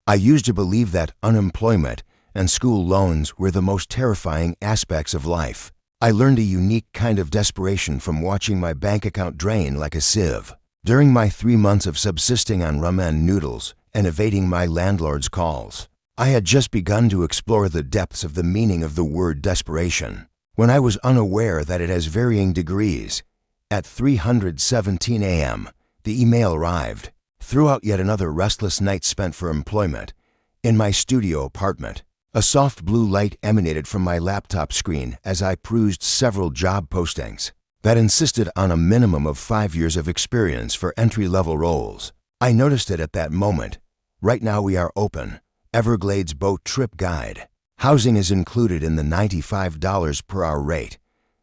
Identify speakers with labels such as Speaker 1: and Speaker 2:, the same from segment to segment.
Speaker 1: I used to believe that unemployment and school loans were the most terrifying aspects of life. I learned a unique kind of desperation from watching my bank account drain like a sieve. During my 3 months of subsisting on ramen noodles and evading my landlord's calls, I had just begun to explore the depths of the meaning of the word desperation, when I was unaware that it has varying degrees. At 3:17 a.m., the email arrived. Throughout yet another restless night spent for employment, in my studio apartment, a soft blue light emanated from my laptop screen as I perused several job postings that insisted on a minimum of 5 years of experience for entry-level roles. I noticed it at that moment. Right now we are open. Everglades boat trip guide. Housing is included in the $95 per hour rate.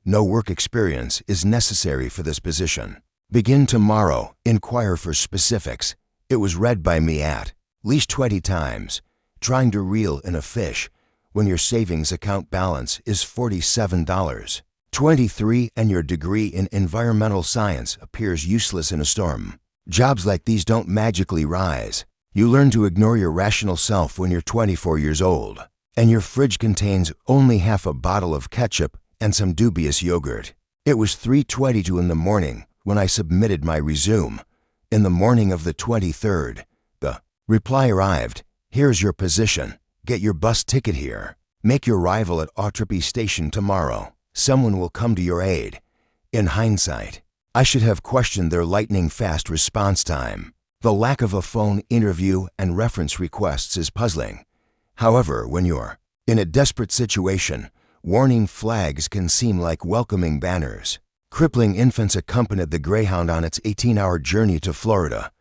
Speaker 1: No work experience is necessary for this position. Begin tomorrow. Inquire for specifics. It was read by me at least 20 times, trying to reel in a fish when your savings account balance is $47.23 and your degree in environmental science appears useless in a storm. Jobs like these don't magically rise. You learn to ignore your rational self when you're 24 years old, and your fridge contains only half a bottle of ketchup and some dubious yogurt. It was 3:22 in the morning when I submitted my resume. In the morning of the 23rd, the reply arrived. Here's your position. Get your bus ticket here. Make your arrival at Autrepy Station tomorrow. Someone will come to your aid. In hindsight, I should have questioned their lightning-fast response time. The lack of a phone interview and reference requests is puzzling. However, when you're in a desperate situation, warning flags can seem like welcoming banners. Crippling infants accompanied the Greyhound on its 18-hour journey to Florida.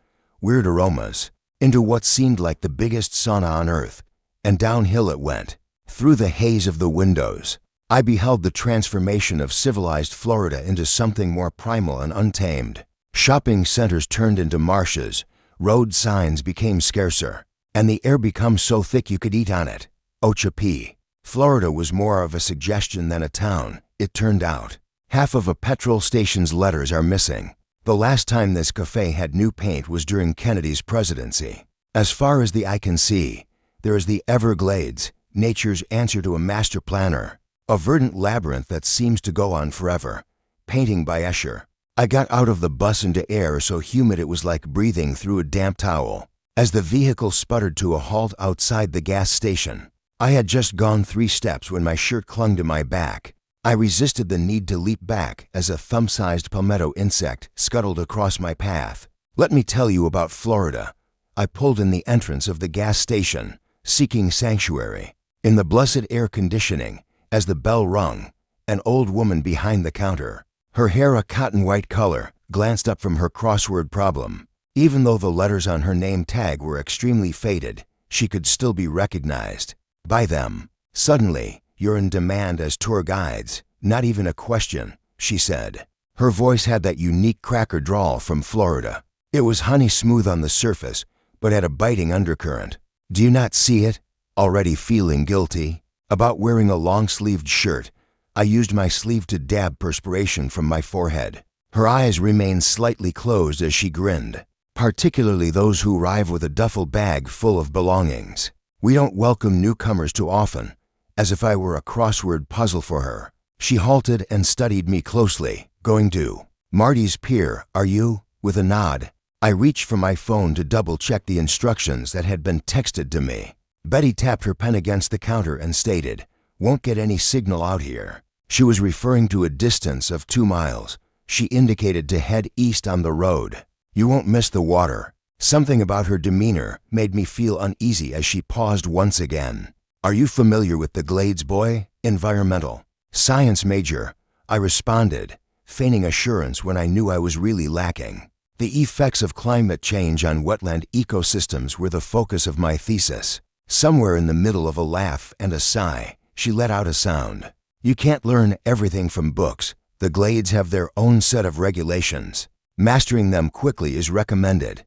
Speaker 1: Weird aromas, into what seemed like the biggest sauna on earth, and downhill it went. Through the haze of the windows, I beheld the transformation of civilized Florida into something more primal and untamed. Shopping centers turned into marshes, road signs became scarcer, and the air became so thick you could eat on it. Ochapee, Florida was more of a suggestion than a town, it turned out. Half of a petrol station's letters are missing. The last time this cafe had new paint was during Kennedy's presidency. As far as the eye can see, there is the Everglades, nature's answer to a master planner, a verdant labyrinth that seems to go on forever. Painting by Escher. I got out of the bus into air so humid it was like breathing through a damp towel. As the vehicle sputtered to a halt outside the gas station, I had just gone 3 steps when my shirt clung to my back. I resisted the need to leap back as a thumb-sized palmetto insect scuttled across my path. Let me tell you about Florida. I pulled in the entrance of the gas station, seeking sanctuary. In the blessed air conditioning, as the bell rung, an old woman behind the counter, her hair a cotton-white color, glanced up from her crossword problem. Even though the letters on her name tag were extremely faded, she could still be recognized by them. Suddenly, you're in demand as tour guides. Not even a question, she said. Her voice had that unique cracker drawl from Florida. It was honey smooth on the surface, but had a biting undercurrent. Do you not see it? Already feeling guilty about wearing a long-sleeved shirt, I used my sleeve to dab perspiration from my forehead. Her eyes remained slightly closed as she grinned, particularly those who arrive with a duffel bag full of belongings. We don't welcome newcomers too often, as if I were a crossword puzzle for her. She halted and studied me closely. Going to Marty's Pier, are you? With a nod. I reached for my phone to double-check the instructions that had been texted to me. Betty tapped her pen against the counter and stated, "Won't get any signal out here." She was referring to a distance of 2 miles. She indicated to head east on the road. You won't miss the water. Something about her demeanor made me feel uneasy as she paused once again. Are you familiar with the Glades, boy? Environmental science major, I responded, feigning assurance when I knew I was really lacking. The effects of climate change on wetland ecosystems were the focus of my thesis. Somewhere in the middle of a laugh and a sigh, she let out a sound. You can't learn everything from books. The Glades have their own set of regulations. Mastering them quickly is recommended.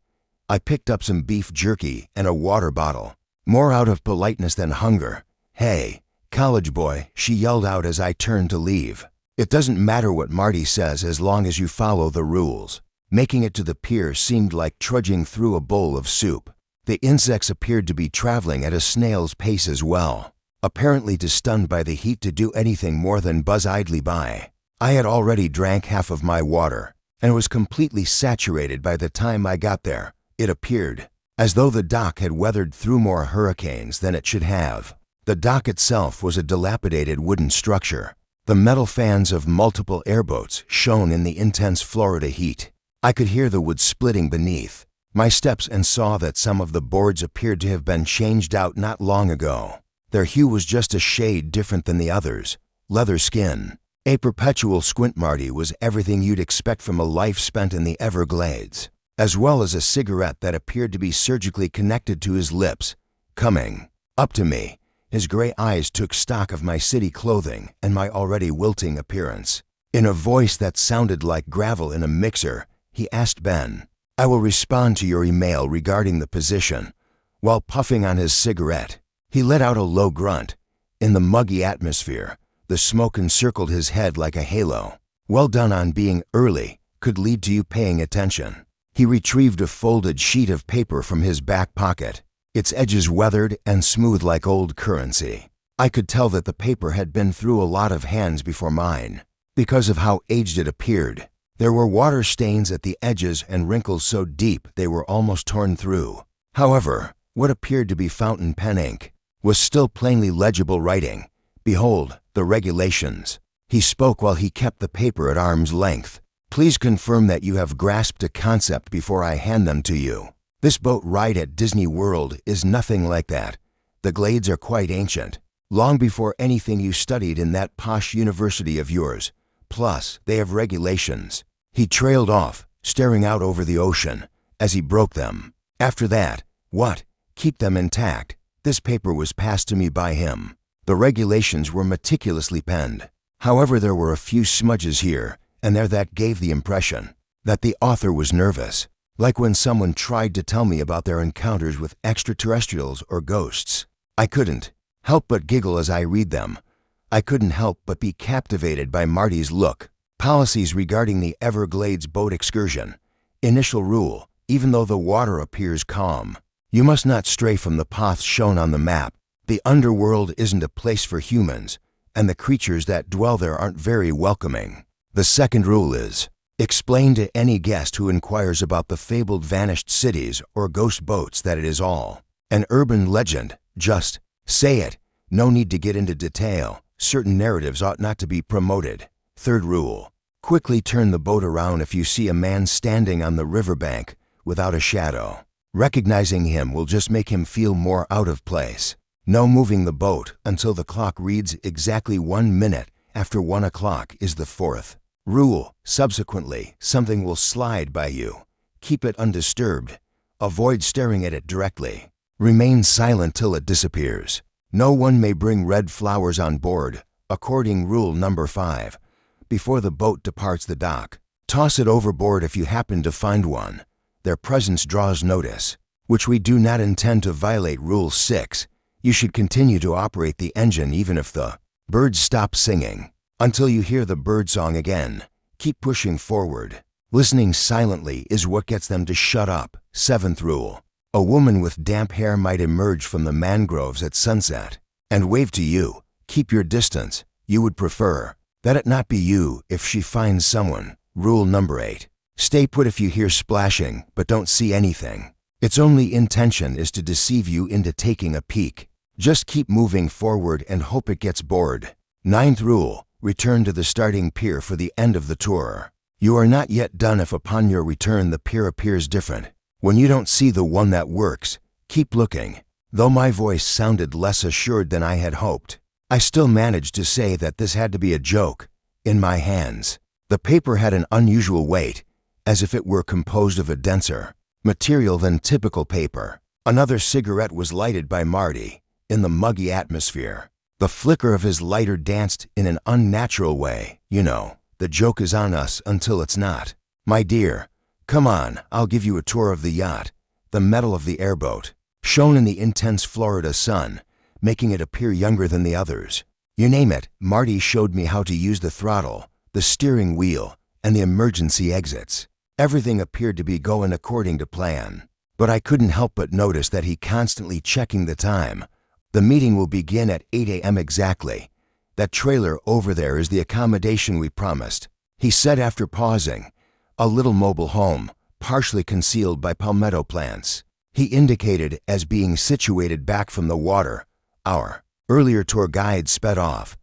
Speaker 1: I picked up some beef jerky and a water bottle, more out of politeness than hunger. Hey, college boy, she yelled out as I turned to leave. It doesn't matter what Marty says as long as you follow the rules. Making it to the pier seemed like trudging through a bowl of soup. The insects appeared to be traveling at a snail's pace as well, apparently too stunned by the heat to do anything more than buzz idly by. I had already drank half of my water and was completely saturated by the time I got there. It appeared as though the dock had weathered through more hurricanes than it should have. The dock itself was a dilapidated wooden structure. The metal fans of multiple airboats shone in the intense Florida heat. I could hear the wood splitting beneath my steps and saw that some of the boards appeared to have been changed out not long ago. Their hue was just a shade different than the others. Leather skin. A perpetual squint Marty was everything you'd expect from a life spent in the Everglades, as well as a cigarette that appeared to be surgically connected to his lips. Coming up to me, his gray eyes took stock of my city clothing and my already wilting appearance. In a voice that sounded like gravel in a mixer, he asked Ben, "I will respond to your email regarding the position." While puffing on his cigarette, he let out a low grunt. In the muggy atmosphere, the smoke encircled his head like a halo. Well done on being early could lead to you paying attention. He retrieved a folded sheet of paper from his back pocket, its edges weathered and smooth like old currency. I could tell that the paper had been through a lot of hands before mine, because of how aged it appeared. There were water stains at the edges and wrinkles so deep they were almost torn through. However, what appeared to be fountain pen ink was still plainly legible writing. "Behold, the regulations." He spoke while he kept the paper at arm's length. "Please confirm that you have grasped a concept before I hand them to you. This boat ride at Disney World is nothing like that. The Glades are quite ancient, long before anything you studied in that posh university of yours. Plus, they have regulations." He trailed off, staring out over the ocean, as he broke them. "After that, what? Keep them intact." This paper was passed to me by him. The regulations were meticulously penned. However, there were a few smudges here and there that gave the impression that the author was nervous, like when someone tried to tell me about their encounters with extraterrestrials or ghosts. I couldn't help but giggle as I read them. I couldn't help but be captivated by Marty's look. Policies regarding the Everglades boat excursion. Initial rule: even though the water appears calm, you must not stray from the paths shown on the map. The underworld isn't a place for humans, and the creatures that dwell there aren't very welcoming. The second rule is: explain to any guest who inquires about the fabled vanished cities or ghost boats that it is all an urban legend. Just say it. No need to get into detail. Certain narratives ought not to be promoted. Third rule: quickly turn the boat around if you see a man standing on the riverbank without a shadow. Recognizing him will just make him feel more out of place. No moving the boat until the clock reads exactly 1 minute after 1 o'clock is the fourth rule. Subsequently, something will slide by you. Keep it undisturbed. Avoid staring at it directly. Remain silent till it disappears. No one may bring red flowers on board, according rule number 5, before the boat departs the dock. Toss it overboard if you happen to find one. Their presence draws notice, which we do not intend to violate. Rule 6. You should continue to operate the engine even if the birds stop singing. Until you hear the birdsong again, keep pushing forward. Listening silently is what gets them to shut up. Seventh rule: a woman with damp hair might emerge from the mangroves at sunset and wave to you. Keep your distance. You would prefer that it not be you if she finds someone. Rule number 8. Stay put if you hear splashing but don't see anything. Its only intention is to deceive you into taking a peek. Just keep moving forward and hope it gets bored. Ninth rule: return to the starting pier for the end of the tour. You are not yet done if upon your return the pier appears different. When you don't see the one that works, keep looking. Though my voice sounded less assured than I had hoped, I still managed to say that this had to be a joke. In my hands, the paper had an unusual weight, as if it were composed of a denser material than typical paper. Another cigarette was lighted by Marty. In the muggy atmosphere, the flicker of his lighter danced in an unnatural way. You know, the joke is on us until it's not. "My dear, come on, I'll give you a tour of the yacht." The metal of the airboat shone in the intense Florida sun, making it appear younger than the others. You name it, Marty showed me how to use the throttle, the steering wheel, and the emergency exits. Everything appeared to be going according to plan. but I couldn't help but notice that he constantly checking the time. The meeting will begin at 8 a.m. exactly. That trailer over there is the accommodation we promised, he said after pausing. A little mobile home, partially concealed by palmetto plants. He indicated as being situated back from the water. Our earlier tour guide sped off.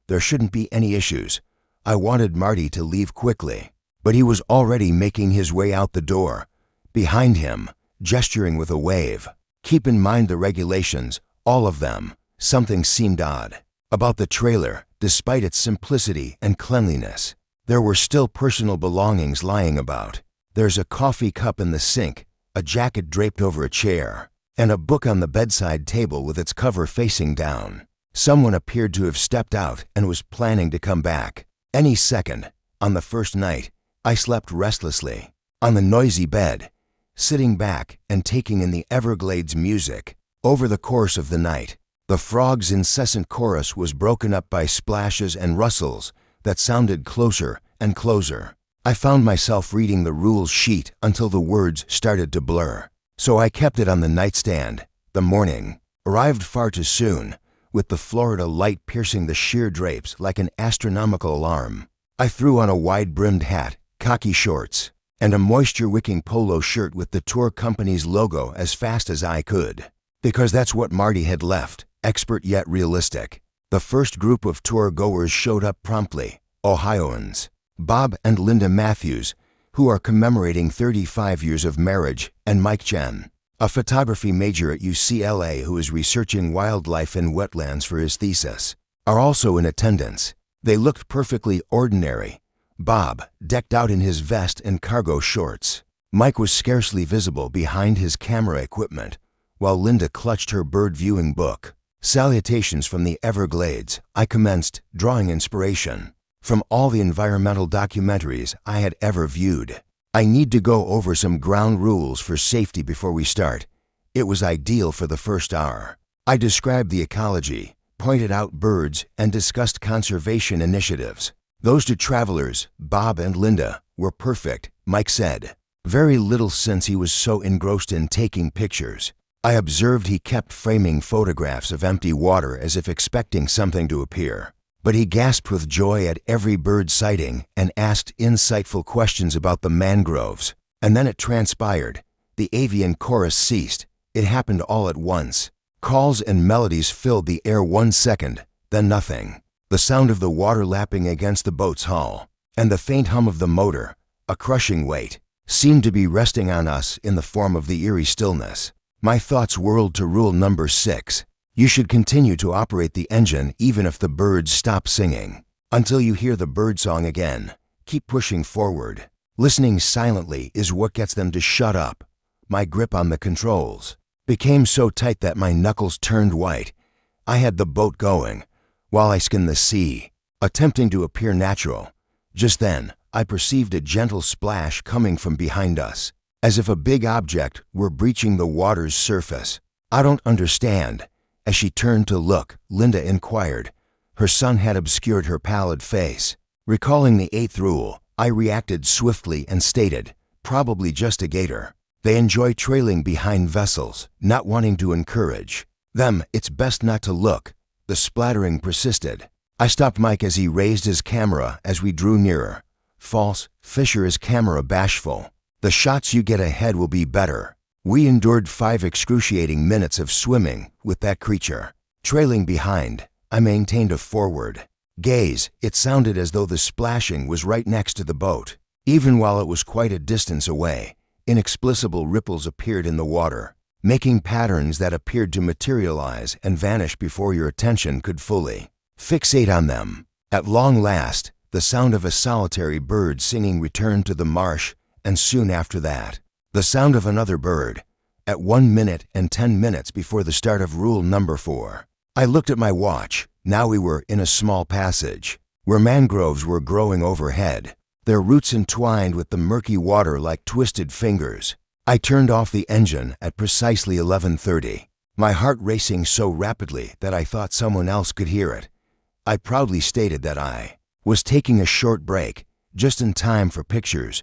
Speaker 1: There shouldn't be any issues. I wanted Marty to leave quickly, but he was already making his way out the door. Behind him, gesturing with a wave. Keep in mind the regulations, all of them. Something seemed odd about the trailer, despite its simplicity and cleanliness. There were still personal belongings lying about. There's a coffee cup in the sink, a jacket draped over a chair, and a book on the bedside table with its cover facing down. Someone appeared to have stepped out and was planning to come back any second. On the first night, I slept restlessly, on the noisy bed, sitting back and taking in the Everglades music. Over the course of the night, the frog's incessant chorus was broken up by splashes and rustles that sounded closer and closer. I found myself reading the rules sheet until the words started to blur, so I kept it on the nightstand. The morning arrived far too soon, with the Florida light piercing the sheer drapes like an astronomical alarm. I threw on a wide-brimmed hat, khaki shorts, and a moisture-wicking polo shirt with the tour company's logo as fast as I could, because that's what Marty had left, expert yet realistic. The first group of tour goers showed up promptly, Ohioans, Bob and Linda Matthews, who are commemorating 35 years of marriage, and Mike Chen, a photography major at UCLA who is researching wildlife and wetlands for his thesis, are also in attendance. They looked perfectly ordinary. Bob, decked out in his vest and cargo shorts. Mike was scarcely visible behind his camera equipment, while Linda clutched her bird-viewing book. Salutations from the Everglades, I commenced, drawing inspiration from all the environmental documentaries I had ever viewed. I need to go over some ground rules for safety before we start. It was ideal for the first hour. I described the ecology, pointed out birds, and discussed conservation initiatives. Those two travelers, Bob and Linda, were perfect, Mike said. Very little since he was so engrossed in taking pictures. I observed he kept framing photographs of empty water as if expecting something to appear. But he gasped with joy at every bird sighting and asked insightful questions about the mangroves. And then it transpired. The avian chorus ceased. It happened all at once. Calls and melodies filled the air 1 second, then nothing. The sound of the water lapping against the boat's hull, and the faint hum of the motor, a crushing weight, seemed to be resting on us in the form of the eerie stillness. My thoughts whirled to rule number 6. You should continue to operate the engine even if the birds stop singing. Until you hear the birdsong again, keep pushing forward. Listening silently is what gets them to shut up. My grip on the controls became so tight that my knuckles turned white. I had the boat going, while I skinned the sea, attempting to appear natural. Just then, I perceived a gentle splash coming from behind us, as if a big object were breaching the water's surface. I don't understand. As she turned to look, Linda inquired. Her son had obscured her pallid face. Recalling the 8th rule, I reacted swiftly and stated, probably just a gator. They enjoy trailing behind vessels, not wanting to encourage them. It's best not to look. The splattering persisted. I stopped Mike as he raised his camera as we drew nearer. False, Fisher is camera bashful. The shots you get ahead will be better. We endured 5 excruciating minutes of swimming with that creature. Trailing behind, I maintained a forward gaze. It sounded as though the splashing was right next to the boat. Even while it was quite a distance away, inexplicable ripples appeared in the water, making patterns that appeared to materialize and vanish before your attention could fully fixate on them. At long last, the sound of a solitary bird singing returned to the marsh, and soon after that, the sound of another bird. At 1 minute and 10 minutes before the start of rule number 4, I looked at my watch. Now we were in a small passage, where mangroves were growing overhead, their roots entwined with the murky water like twisted fingers. I turned off the engine at precisely 11:30, my heart racing so rapidly that I thought someone else could hear it. I proudly stated that I was taking a short break, just in time for pictures.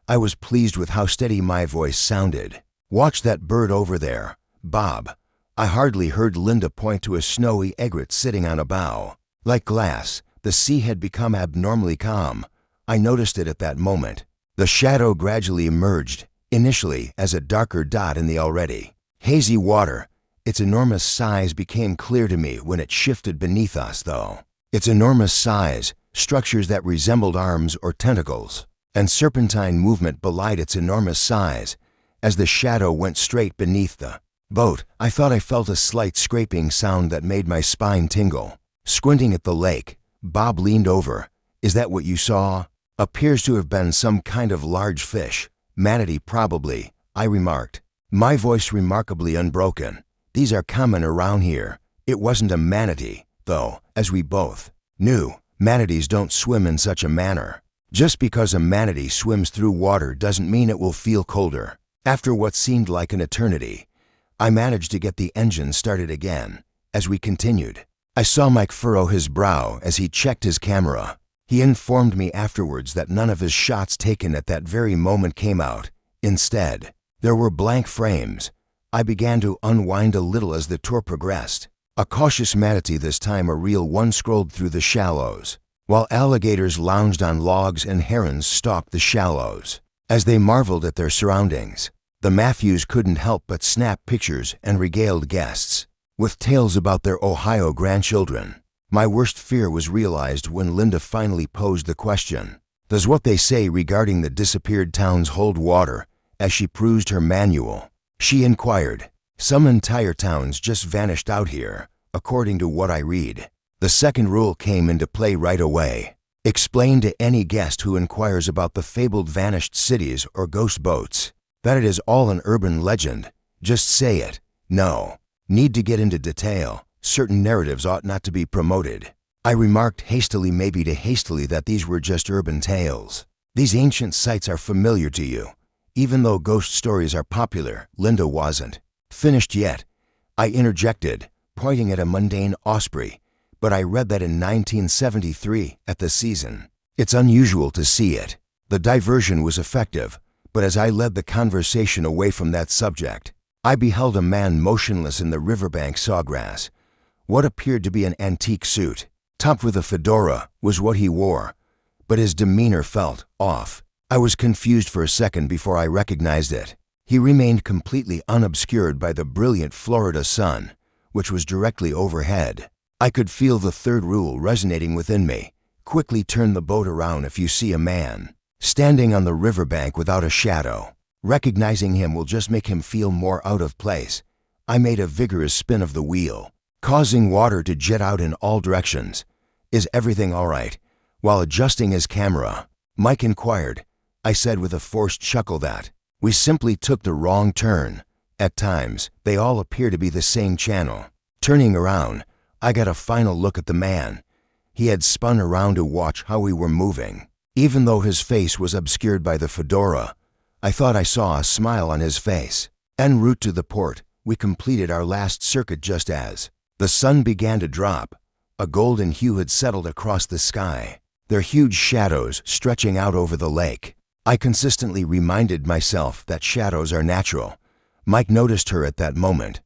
Speaker 1: I was pleased with how steady my voice sounded. "Watch that bird over there, Bob." I hardly heard Linda point to a snowy egret sitting on a bow. Like glass, the sea had become abnormally calm. I noticed it at that moment. The shadow gradually emerged, initially as a darker dot in the already hazy water. Its enormous size became clear to me when it shifted beneath us, though. Its enormous size, structures that resembled arms or tentacles, and serpentine movement belied its enormous size. As the shadow went straight beneath the boat, I thought I felt a slight scraping sound that made my spine tingle. Squinting at the lake, Bob leaned over. "Is that what you saw?" "Appears to have been some kind of large fish. Manatee probably," I remarked, my voice remarkably unbroken. "These are common around here." It wasn't a manatee, though, as we both knew. Manatees don't swim in such a manner. Just because a manatee swims through water doesn't mean it will feel colder. After what seemed like an eternity, I managed to get the engine started again. As we continued, I saw Mike furrow his brow as he checked his camera. He informed me afterwards that none of his shots taken at that very moment came out. Instead, there were blank frames. I began to unwind a little as the tour progressed. A cautious manatee, this time a real one, scrolled through the shallows, while alligators lounged on logs and herons stalked the shallows. As they marveled at their surroundings, the Matthews couldn't help but snap pictures and regaled guests with tales about their Ohio grandchildren. My worst fear was realized when Linda finally posed the question, "Does what they say regarding the disappeared towns hold water?" As she perused her manual, she inquired, "Some entire towns just vanished out here, according to what I read." The second rule came into play right away. Explain to any guest who inquires about the fabled vanished cities or ghost boats that it is all an urban legend. Just say it. No need to get into detail. Certain narratives ought not to be promoted. I remarked hastily, maybe too hastily, that these were just urban tales. These ancient sites are familiar to you. Even though ghost stories are popular, Linda wasn't finished yet. I interjected, pointing at a mundane osprey. "But I read that in 1973 at the season. It's unusual to see it." The diversion was effective, but as I led the conversation away from that subject, I beheld a man motionless in the riverbank sawgrass. What appeared to be an antique suit, topped with a fedora, was what he wore, but his demeanor felt off. I was confused for a second before I recognized it. He remained completely unobscured by the brilliant Florida sun, which was directly overhead. I could feel the third rule resonating within me. Quickly turn the boat around if you see a man standing on the riverbank without a shadow. Recognizing him will just make him feel more out of place. I made a vigorous spin of the wheel, causing water to jet out in all directions. "Is everything all right?" While adjusting his camera, Mike inquired. I said with a forced chuckle that we simply took the wrong turn. At times, they all appear to be the same channel. Turning around, I got a final look at the man. He had spun around to watch how we were moving. Even though his face was obscured by the fedora, I thought I saw a smile on his face. En route to the port, we completed our last circuit just as the sun began to drop. A golden hue had settled across the sky, their huge shadows stretching out over the lake. I consistently reminded myself that shadows are natural. Mike noticed her at that moment.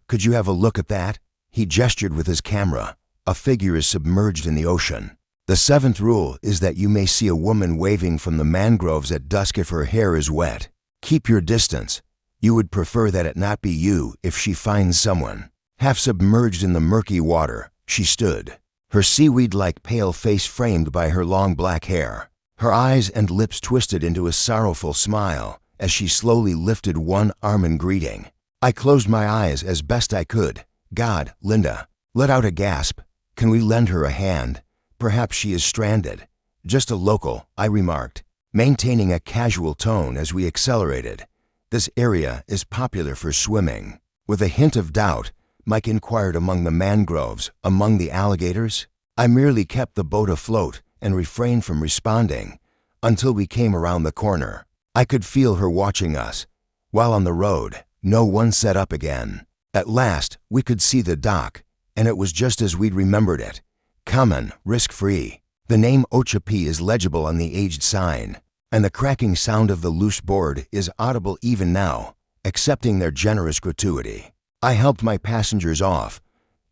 Speaker 1: Could you have a look at that?" He gestured with his camera. "A figure is submerged in the ocean." The seventh rule is that you may see a woman waving from the mangroves at dusk if her hair is wet. Keep your distance. You would prefer that it not be you if she finds someone. Half submerged in the murky water, she stood, her seaweed-like pale face framed by her long black hair, her eyes and lips twisted into a sorrowful smile as she slowly lifted one arm in greeting. I closed my eyes as best I could. "God, Linda," let out a gasp. "Can we lend her a hand? Perhaps she is stranded." "Just a local," I remarked, maintaining a casual tone as we accelerated. "This area is popular for swimming." With a hint of doubt, Mike inquired, "Among the mangroves, among the alligators?" I merely kept the boat afloat and refrained from responding until we came around the corner. I could feel her watching us. While on the road, no one set up again. At last, we could see the dock, and it was just as we'd remembered it. Common, risk-free. The name Ochapi is legible on the aged sign, and the cracking sound of the loose board is audible even now. accepting their generous gratuity. I helped my passengers off.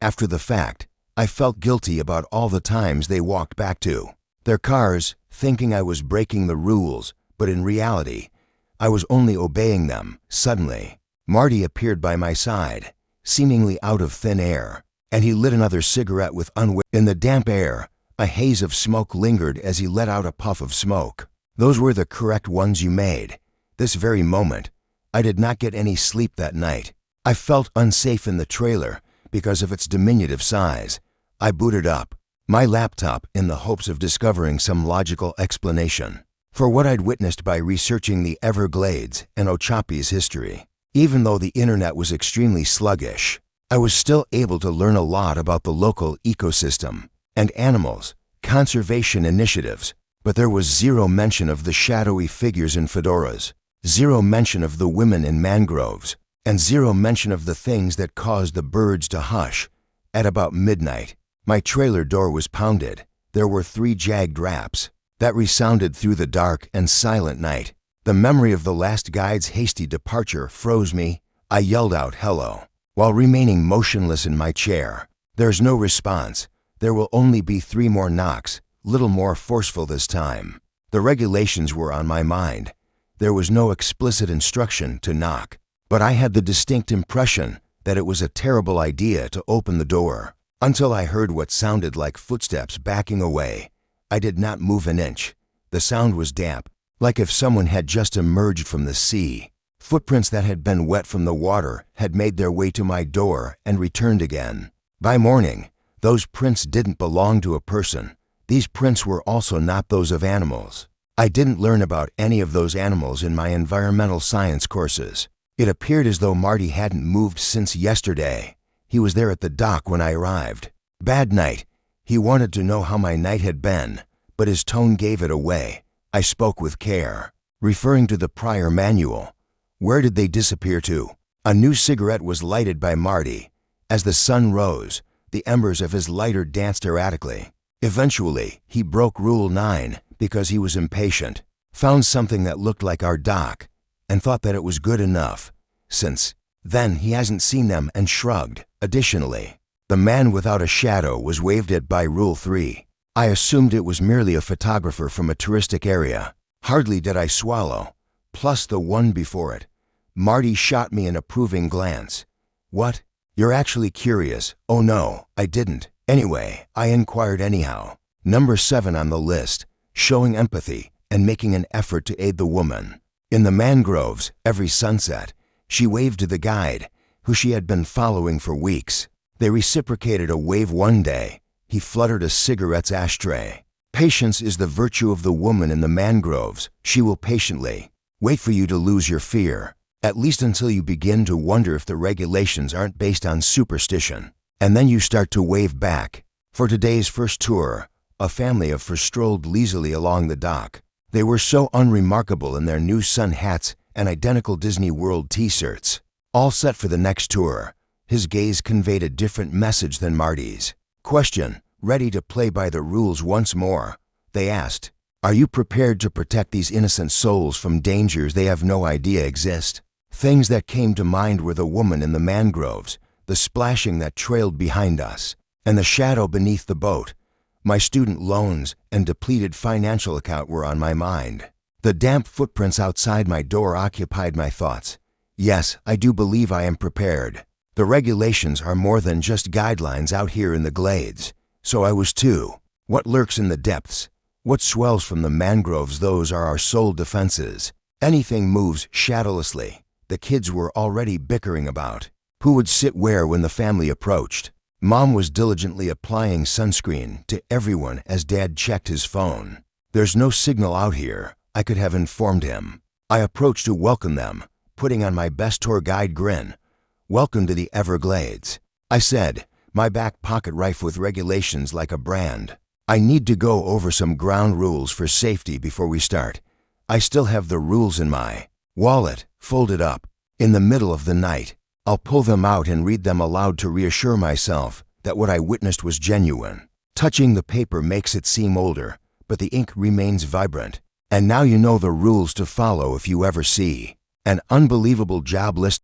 Speaker 1: After the fact, I felt guilty about all the times they walked back to their cars, thinking I was breaking the rules, but in reality, I was only obeying them. Suddenly, Marty appeared by my side, seemingly out of thin air, and he lit another cigarette with In the damp air, a haze of smoke lingered as he let out a puff of smoke. Those were the correct ones you made. This very moment, I did not get any sleep that night. I felt unsafe in the trailer because of its diminutive size. I booted up my laptop in the hopes of discovering some logical explanation for what I'd witnessed by researching the Everglades and Ochapi's history. Even though the internet was extremely sluggish, I was still able to learn a lot about the local ecosystem and animals, conservation initiatives, but there was zero mention of the shadowy figures in fedoras, zero mention of the women in mangroves, and zero mention of the things that caused the birds to hush. At about midnight, my trailer door was pounded. There were 3 jagged raps that resounded through the dark and silent night. The memory of the last guide's hasty departure froze me. I yelled out hello, while remaining motionless in my chair. There's no response. There will only be 3 more knocks, little more forceful this time. The regulations were on my mind. There was no explicit instruction to knock, but I had the distinct impression that it was a terrible idea to open the door. Until I heard what sounded like footsteps backing away, I did not move an inch. The sound was damp, like if someone had just emerged from the sea. Footprints that had been wet from the water had made their way to my door and returned again. By morning, those prints didn't belong to a person. These prints were also not those of animals. I didn't learn about any of those animals in my environmental science courses. It appeared as though Marty hadn't moved since yesterday. He was there at the dock when I arrived. Bad night. He wanted to know how my night had been, but his tone gave it away. I spoke with care, referring to the prior manual. Where did they disappear to? A new cigarette was lighted by Marty. As the sun rose, the embers of his lighter danced erratically. Eventually, he broke Rule 9 because he was impatient, found something that looked like our dock, and thought that it was good enough. Since then, he hasn't seen them and shrugged. Additionally, the man without a shadow was waved at by Rule 3. I assumed it was merely a photographer from a touristic area. Hardly did I swallow, plus the one before it. Marty shot me an approving glance. What? You're actually curious? Oh no, I didn't. Anyway, I inquired anyhow. Number 7 on the list, showing empathy and making an effort to aid the woman. In the mangroves, every sunset, she waved to the guide, who she had been following for weeks. They reciprocated a wave one day. He fluttered a cigarette's ashtray. Patience is the virtue of the woman in the mangroves. She will patiently wait for you to lose your fear, at least until you begin to wonder if the regulations aren't based on superstition. And then you start to wave back. For today's first tour, a family of four strolled lazily along the dock. They were so unremarkable in their new sun hats and identical Disney World t-shirts. All set for the next tour, his gaze conveyed a different message than Marty's. Question, ready to play by the rules once more? They asked, are you prepared to protect these innocent souls from dangers they have no idea exist? Things that came to mind were the woman in the mangroves, the splashing that trailed behind us, and the shadow beneath the boat. My student loans and depleted financial account were on my mind. The damp footprints outside my door occupied my thoughts. Yes, I do believe I am prepared. The regulations are more than just guidelines out here in the glades. So I was too. What lurks in the depths? What swells from the mangroves? Those are our sole defenses. Anything moves shadowlessly. The kids were already bickering about who would sit where when the family approached. Mom was diligently applying sunscreen to everyone as Dad checked his phone. There's no signal out here, I could have informed him. I approached to welcome them, putting on my best tour guide grin. Welcome to the Everglades, I said, my back pocket rife with regulations like a brand. I need to go over some ground rules for safety before we start. I still have the rules in my wallet, folded up. In the middle of the night, I'll pull them out and read them aloud to reassure myself that what I witnessed was genuine. Touching the paper makes it seem older, but the ink remains vibrant. And now you know the rules to follow if you ever see An unbelievable job list.